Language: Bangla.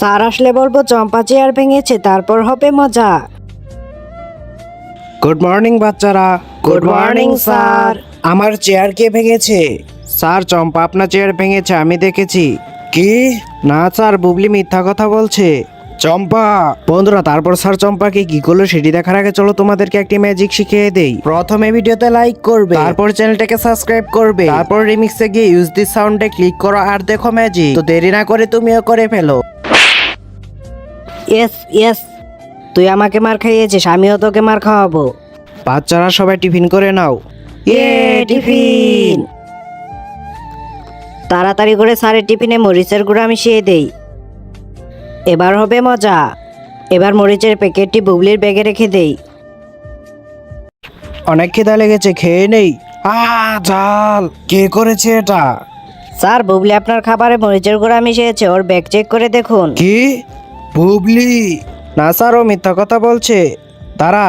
স্যার আসলে বলবো চম্পা চেয়ার ভেঙেছে, তারপর হবে মজা। গুড মর্নিং বাচ্চারা। Good morning sir. আমার চেয়ার কে ভেঙেছে? স্যার চম্পা আপনার চেয়ার ভেঙেছে, আমি দেখেছি। কি? না স্যার, বুবলি মিথ্যা কথা বলছে। চম্পা। বন্ধুরা, তারপর স্যার চম্পাকে কি করলো সেটি দেখার আগে চলো তোমাদেরকে একটি ম্যাজিক শিখিয়ে দেই। প্রথমে ভিডিওতে লাইক করবে, তারপর চ্যানেলটাকে সাবস্ক্রাইব করবে, তারপর রিমিক্সে গিয়ে ইউজ দিস সাউন্ডে ক্লিক করো আর দেখো ম্যাজিক। তো দেরি না করে তুমিও করে ফেলো। ইয়েস ইয়েস, তুই আমাকে মার খাইয়েছিস, আমিও তোকে মার খাওয়াবো। বাচ্চারা সবাই টিফিন করে নাও। ইয়ে টিফিন। তাড়াতাড়ি করে স্যারের টিফিনে মরিচের গুঁড়া মিশিয়ে দেই। এবার হবে মজা। এবার মরিচের প্যাকেটটি বুবলির ব্যাগে রেখে দেই। অনেক খিদা লেগেছে, খেয়ে নেই। ঝাল। কে করেছে এটা? স্যার, বুবলি আপনার খাবারে মরিচের গুঁড়া মিশিয়েছে, ওর ব্যাগ চেক করে দেখুন। কি? বুবলি? না স্যার, ও মিথ্যা কথা বলছে। দাঁড়া।